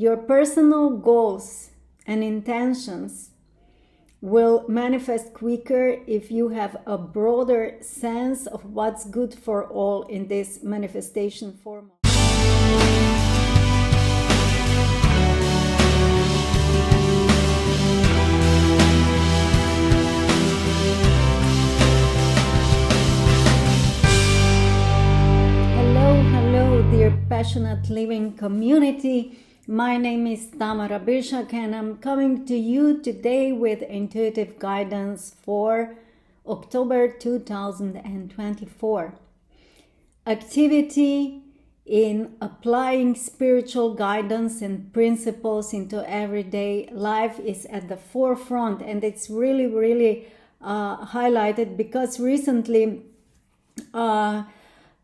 Your personal goals and intentions will manifest quicker if you have a broader sense of what's good for all in this manifestation formula. Hello, dear Passionate Living community. My name is Tamara Birshak and I'm coming to you today with intuitive guidance for October 2024. Activity in applying spiritual guidance and principles into everyday life is at the forefront, and it's really highlighted because recently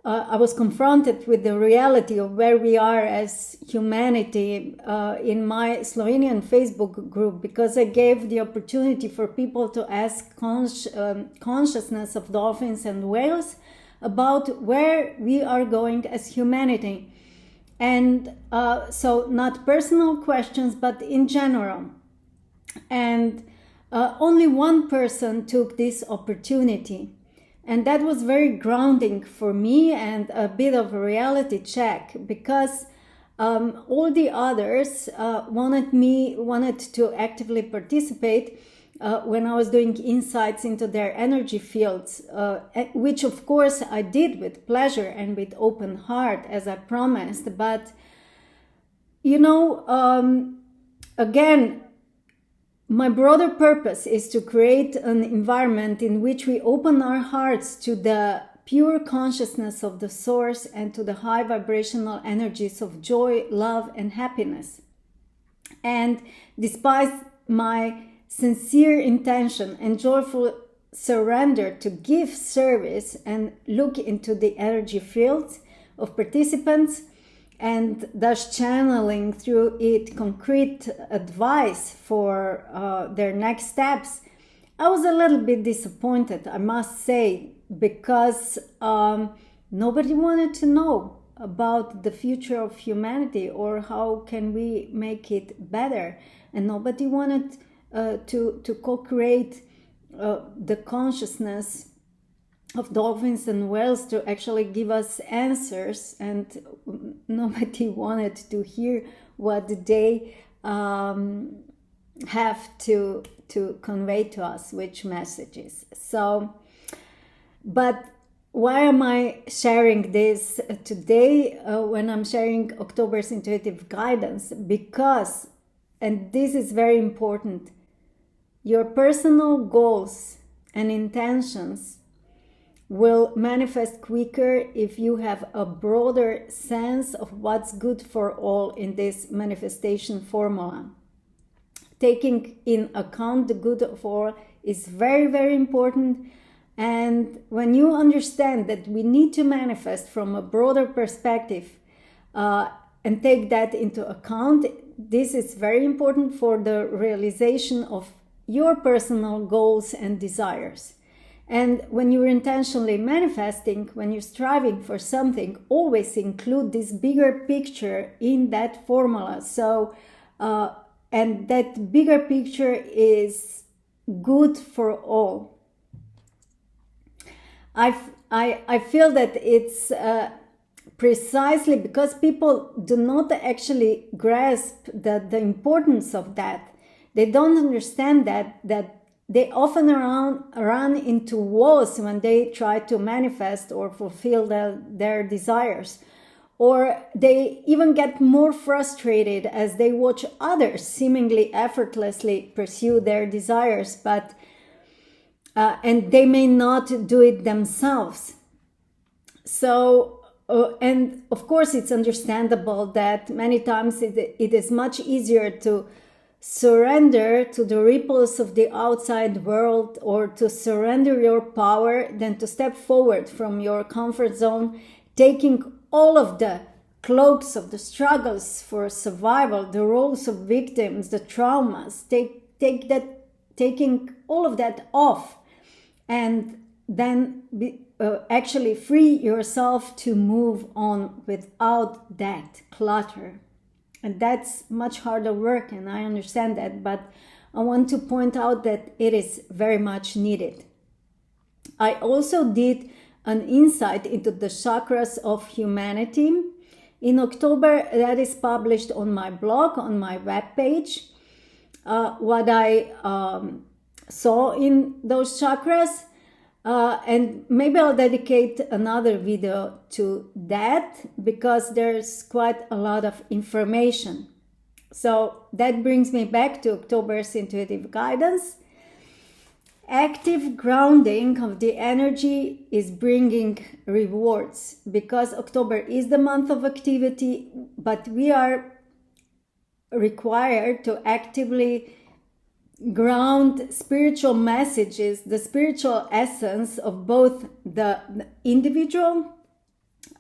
I was confronted with the reality of where we are as humanity in my Slovenian Facebook group, because I gave the opportunity for people to ask consciousness of dolphins and whales about where we are going as humanity. And so not personal questions, but in general. And only one person took this opportunity. And that was very grounding for me and a bit of a reality check, because all the others wanted to actively participate when I was doing insights into their energy fields, which of course I did with pleasure and with open heart as I promised. But again, my broader purpose is to create an environment in which we open our hearts to the pure consciousness of the source and to the high vibrational energies of joy, love, and happiness. And despite my sincere intention and joyful surrender to give service and look into the energy fields of participants, and thus channeling through it concrete advice for their next steps, I was a little bit disappointed, I must say, because nobody wanted to know about the future of humanity or how can we make it better, and nobody wanted to co-create the consciousness of dolphins and whales to actually give us answers, and nobody wanted to hear what they have to convey to us, which messages. So, but why am I sharing this today when I'm sharing October's intuitive guidance? Because, and this is very important, your personal goals and intentions will manifest quicker if you have a broader sense of what's good for all in this manifestation formula. Taking in account the good of all is very important, and when you understand that we need to manifest from a broader perspective and take that into account, this is very important for the realization of your personal goals and desires. And when you're intentionally manifesting, when you're striving for something, always include this bigger picture in that formula. So, and that bigger picture is good for all. I feel that it's precisely because people do not actually grasp the importance of that. They don't understand that they often run into walls when they try to manifest or fulfill their desires. Or they even get more frustrated as they watch others seemingly effortlessly pursue their desires, but and they may not do it themselves. So, and of course it's understandable that many times it is much easier to surrender to the ripples of the outside world, or to surrender your power, than to step forward from your comfort zone, taking all of the cloaks of the struggles for survival, the roles of victims, the traumas, taking all of that off, and then actually free yourself to move on without that clutter. And that's much harder work, and I understand that, but I want to point out that it is very much needed. I also did an insight into the chakras of humanity in October. That is published on my blog, on my webpage. What I saw in those chakras, and maybe I'll dedicate another video to that, because there's quite a lot of information. So that brings me back to October's intuitive guidance. Active grounding of the energy is bringing rewards, because October is the month of activity, but we are required to actively ground spiritual messages, the spiritual essence of both the individual,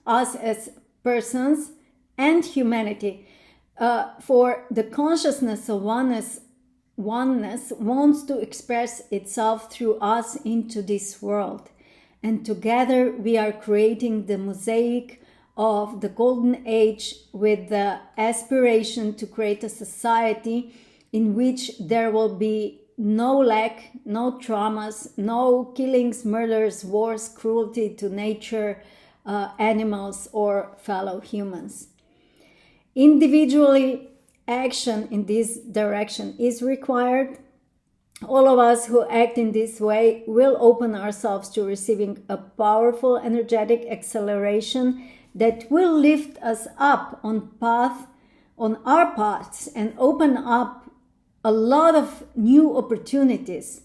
us as persons, and humanity. For the consciousness of oneness wants to express itself through us into this world. And together we are creating the mosaic of the golden age, with the aspiration to create a society in which there will be no lack, no traumas, no killings, murders, wars, cruelty to nature, animals, or fellow humans. Individually, action in this direction is required. All of us who act in this way will open ourselves to receiving a powerful energetic acceleration that will lift us up on our paths and open up a lot of new opportunities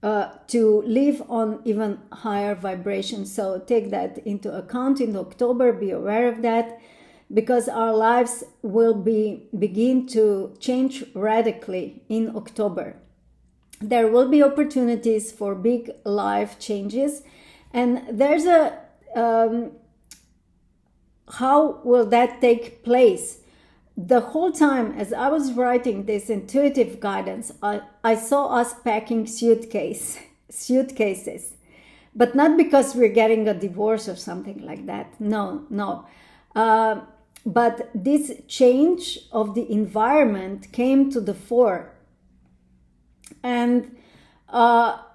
to live on even higher vibrations. So take that into account in October, be aware of that, because our lives will begin to change radically in October. There will be opportunities for big life changes, and there's a how will that take place? The whole time as I was writing this intuitive guidance, I saw us packing suitcases, but not because we're getting a divorce or something like that. No. But this change of the environment came to the fore. And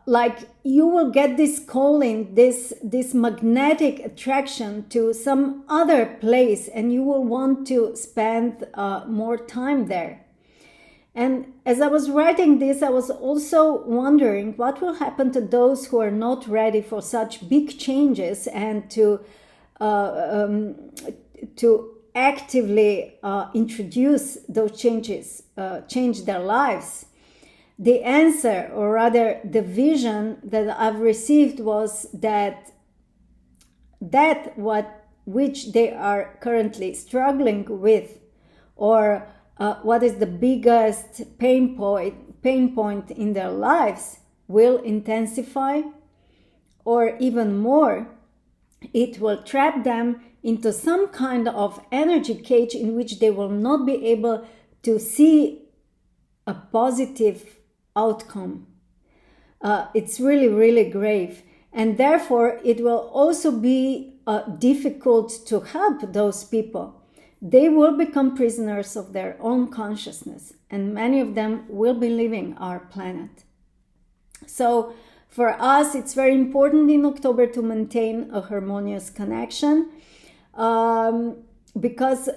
like you will get this calling, this magnetic attraction to some other place, and you will want to spend more time there. And as I was writing this, I was also wondering what will happen to those who are not ready for such big changes and to actively introduce those changes, change their lives. The answer, or rather the vision that I've received, was that which they are currently struggling with, or what is the biggest pain point in their lives, will intensify, or even more, it will trap them into some kind of energy cage in which they will not be able to see a positive outcome. It's really, really grave. And therefore, it will also be difficult to help those people. They will become prisoners of their own consciousness, and many of them will be leaving our planet. So for us, it's very important in October to maintain a harmonious connection, because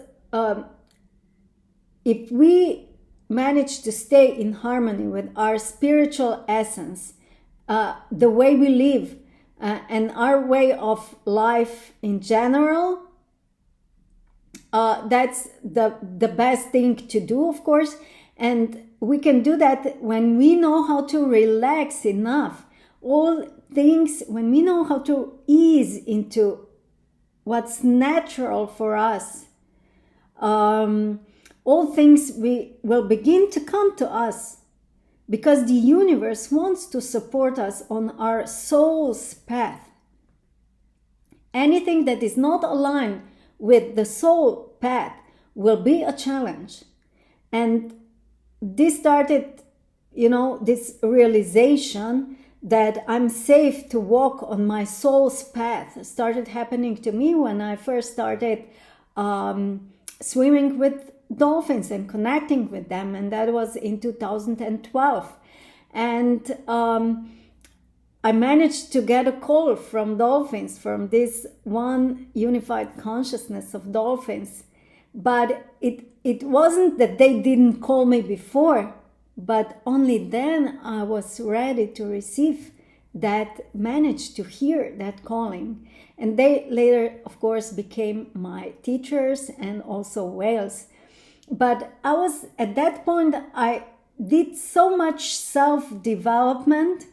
if we manage to stay in harmony with our spiritual essence, the way we live, and our way of life in general, that's the best thing to do, of course. And we can do that when we know how to relax enough. All things, when we know how to ease into what's natural for us, all things will begin to come to us, because the universe wants to support us on our soul's path. Anything that is not aligned with the soul path will be a challenge. And this started, this realization that I'm safe to walk on my soul's path started happening to me when I first started swimming with dolphins and connecting with them, and that was in 2012. And I managed to get a call from dolphins, from this one unified consciousness of dolphins. But it wasn't that they didn't call me before, but only then I was ready to receive that, managed to hear that calling. And they later, of course, became my teachers and also whales. But I was, at that point, I did so much self-development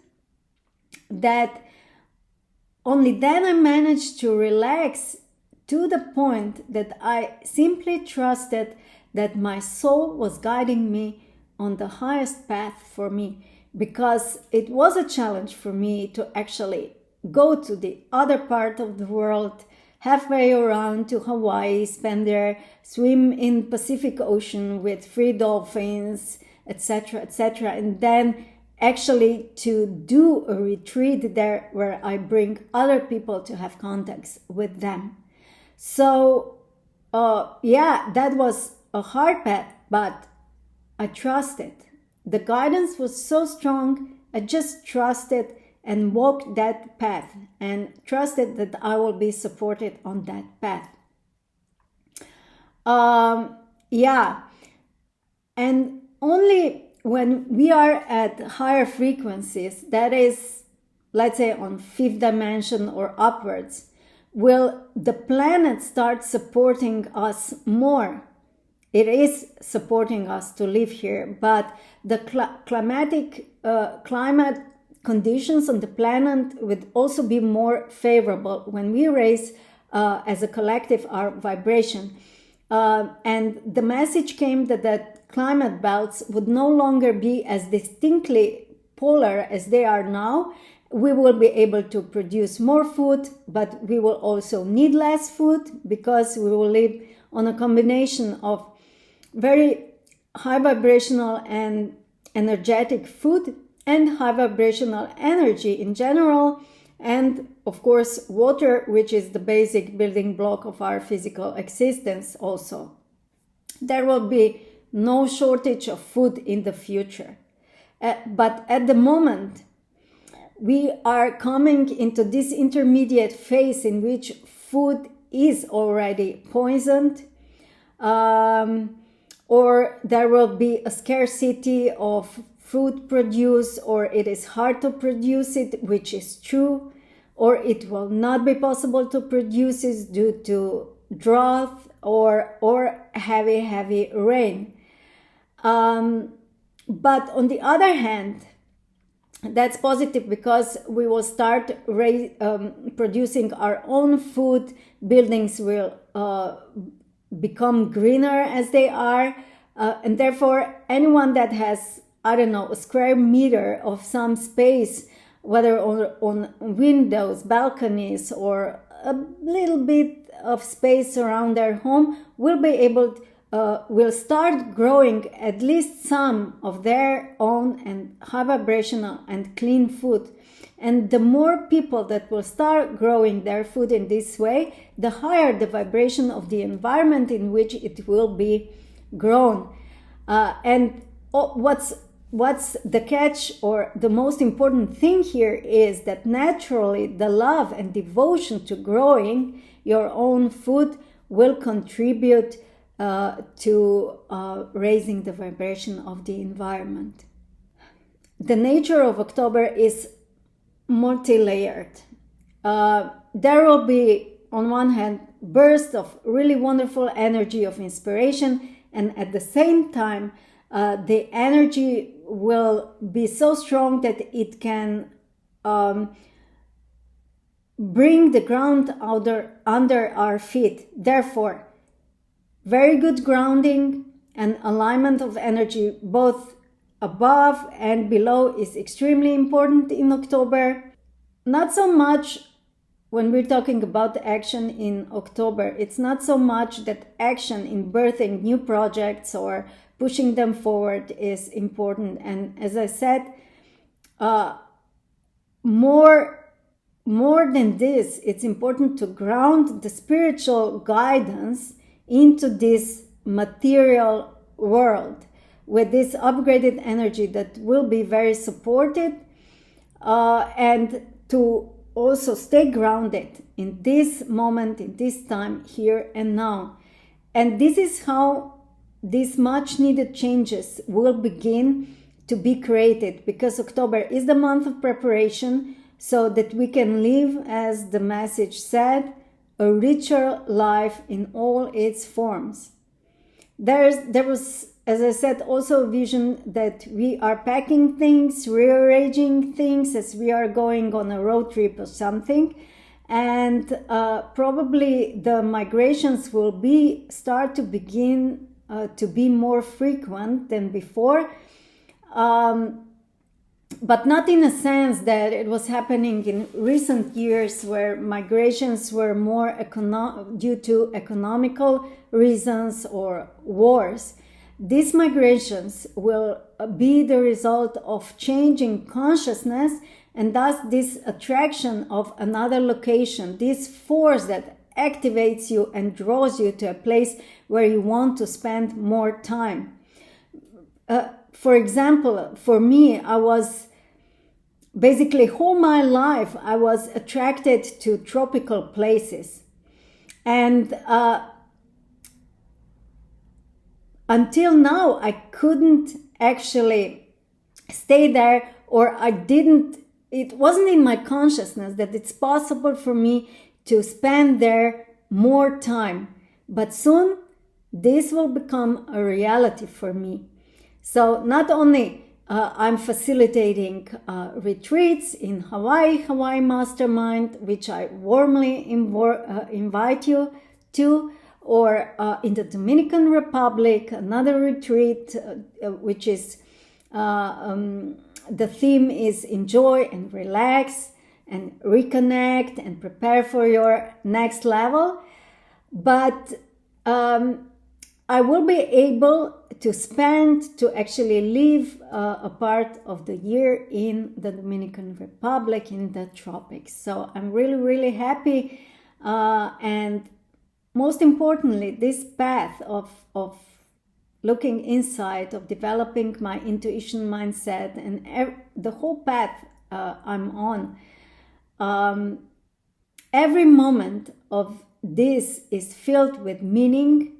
that only then I managed to relax to the point that I simply trusted that my soul was guiding me on the highest path for me, because it was a challenge for me to actually go to the other part of the world, halfway around to Hawaii, spend there, swim in Pacific Ocean with free dolphins, etc., etc., and then actually to do a retreat there where I bring other people to have contacts with them. So that was a hard path, but I trusted. The guidance was so strong, I just trusted and walked that path and trusted that I will be supported on that path. And only when we are at higher frequencies, that is, let's say on 5th dimension or upwards, will the planet start supporting us more. It is supporting us to live here, but the climate conditions on the planet would also be more favorable when we raise as a collective our vibration. And the message came that climate belts would no longer be as distinctly polar as they are now. We will be able to produce more food, but we will also need less food because we will live on a combination of very high vibrational and energetic food and high vibrational energy in general, and of course water, which is the basic building block of our physical existence also. There will be no shortage of food in the future. But at the moment, we are coming into this intermediate phase in which food is already poisoned, or there will be a scarcity of food produce, or it is hard to produce it, which is true, or it will not be possible to produce it due to drought or heavy rain. But on the other hand, that's positive because we will start producing our own food. Buildings will become greener as they are, and therefore anyone that has, I don't know, a square meter of some space, whether on windows, balconies, or a little bit of space around their home, will be able will start growing at least some of their own and high vibrational and clean food. And the more people that will start growing their food in this way, the higher the vibration of the environment in which it will be grown. And what's the catch, or the most important thing here, is that naturally the love and devotion to growing your own food will contribute to raising the vibration of the environment. The nature of October is multi-layered. There will be, on one hand, bursts of really wonderful energy of inspiration, and at the same time, the energy will be so strong that it can bring the ground under our feet. Therefore, very good grounding and alignment of energy both above and below is extremely important in October. Not so much when we're talking about action in October. It's not so much that action in birthing new projects or pushing them forward is important. And as I said, more than this, it's important to ground the spiritual guidance into this material world with this upgraded energy that will be very supported, and to also stay grounded in this moment, in this time, here and now. And this is how these much needed changes will begin to be created, because October is the month of preparation, so that we can live, as the message said, a richer life in all its forms. There was, as I said, also a vision that we are packing things, rearranging things as we are going on a road trip or something. And probably the migrations will start to begin to be more frequent than before. But not in a sense that it was happening in recent years, where migrations were more due to economical reasons or wars. These migrations will be the result of changing consciousness, and thus this attraction of another location, this force that activates you and draws you to a place where you want to spend more time. For example, for me, I was basically all my life, I was attracted to tropical places. And until now, I couldn't actually stay there, or it wasn't in my consciousness that it's possible for me to spend there more time. But soon, this will become a reality for me. So not only I'm facilitating retreats in Hawaii Mastermind, which I warmly invite you to, or in the Dominican Republic, another retreat, which is, the theme is enjoy and relax and reconnect and prepare for your next level. But I will be able to actually live a part of the year in the Dominican Republic, in the tropics. So I'm really, really happy. And most importantly, this path of looking inside, of developing my intuition mindset, and the whole path I'm on, every moment of this is filled with meaning.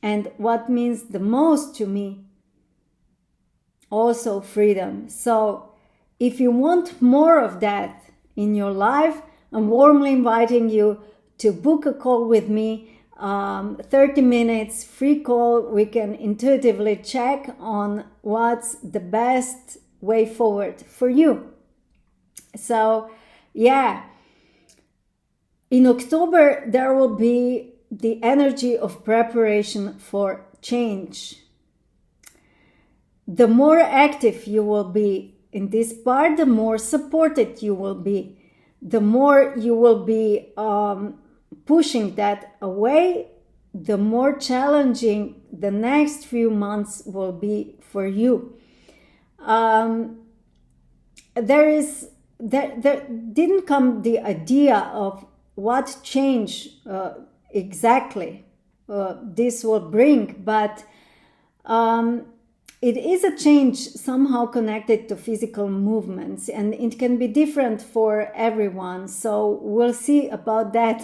And what means the most to me, also freedom. So if you want more of that in your life, I'm warmly inviting you to book a call with me, 30 minutes, free call. We can intuitively check on what's the best way forward for you. So yeah, in October, there will be the energy of preparation for change. The more active you will be in this part, the more supported you will be. The more you will be pushing that away, the more challenging the next few months will be for you. There didn't come the idea of what change exactly this will bring, but it is a change somehow connected to physical movements, and it can be different for everyone, so we'll see about that.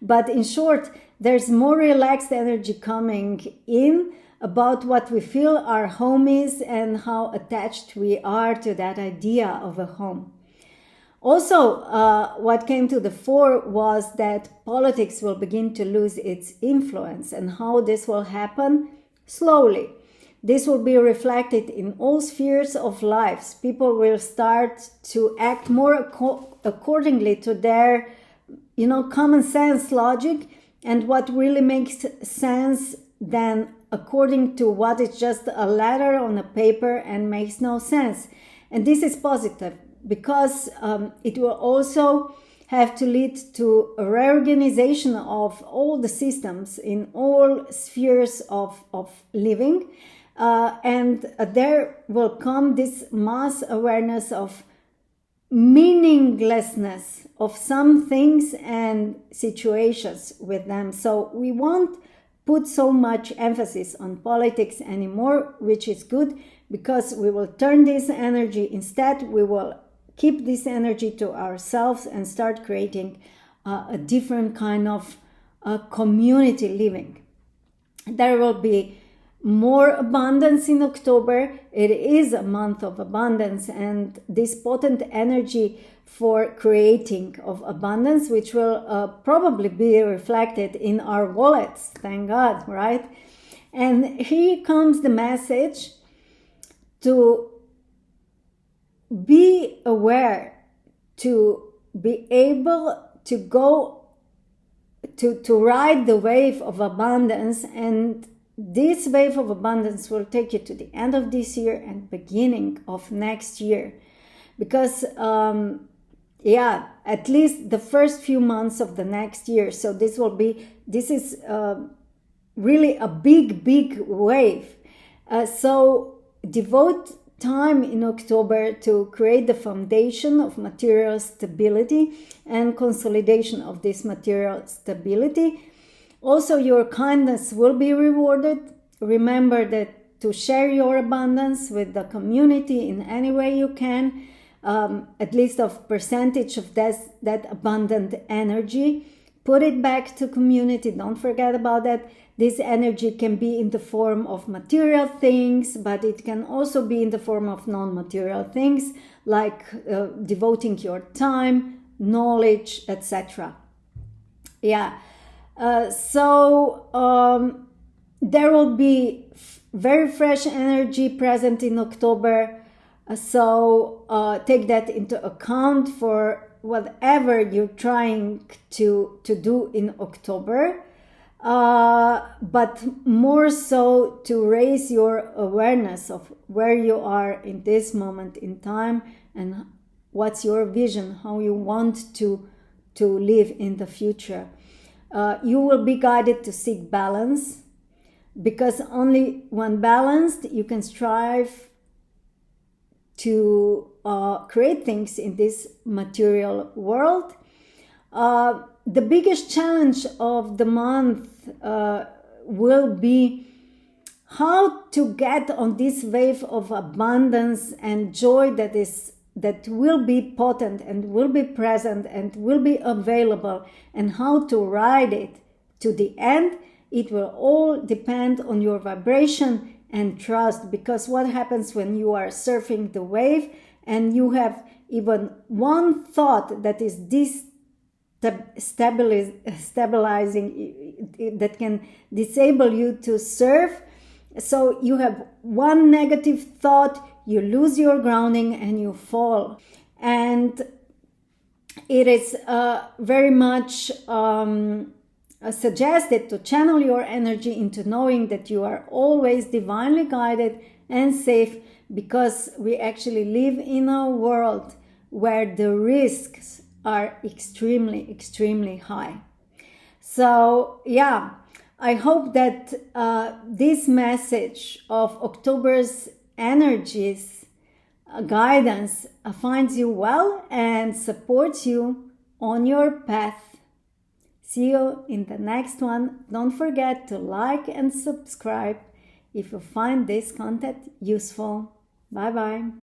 But in short, there's more relaxed energy coming in about what we feel our home is and how attached we are to that idea of a home. Also, what came to the fore was that politics will begin to lose its influence, and how this will happen slowly. This will be reflected in all spheres of lives. People will start to act more accordingly to their, common sense logic, and what really makes sense than according to what is just a letter on a paper and makes no sense. And this is positive, because it will also have to lead to a reorganization of all the systems in all spheres of living. And there will come this mass awareness of meaninglessness of some things and situations with them. So we want put so much emphasis on politics anymore, which is good, because we will turn this energy. Instead, we will keep this energy to ourselves and start creating a different kind of community living. There will be more abundance in October. It is a month of abundance, and this potent energy for creating of abundance, which will probably be reflected in our wallets, thank God, right? And here comes the message to be aware, to be able to go to ride the wave of abundance, and this wave of abundance will take you to the end of this year and beginning of next year, because at least the first few months of the next year. So this is really a big wave. So devote time in October to create the foundation of material stability and consolidation of this material stability. Also, your kindness will be rewarded. Remember that to share your abundance with the community in any way you can, at least of percentage of that abundant energy. Put it back to community. Don't forget about that. This energy can be in the form of material things, but it can also be in the form of non-material things, like devoting your time, knowledge, etc. So there will be very fresh energy present in October. So take that into account for whatever you're trying to do in October. But more so to raise your awareness of where you are in this moment in time and what's your vision, how you want to live in the future. You will be guided to seek balance, because only when balanced you can strive to create things in this material world. The biggest challenge of the month will be how to get on this wave of abundance and joy that will be potent and will be present and will be available, and how to ride it to the end. It will all depend on your vibration and trust, because what happens when you are surfing the wave and you have even one thought that is stabilizing, that can disable you to surf. So you have one negative thought, you lose your grounding and you fall. And it is very much suggested to channel your energy into knowing that you are always divinely guided and safe, because we actually live in a world where the risks are extremely high. So I hope that this message of October's energies guidance finds you well and supports you on your path. See you in the next one. Don't forget to like and subscribe if you find this content useful. Bye bye.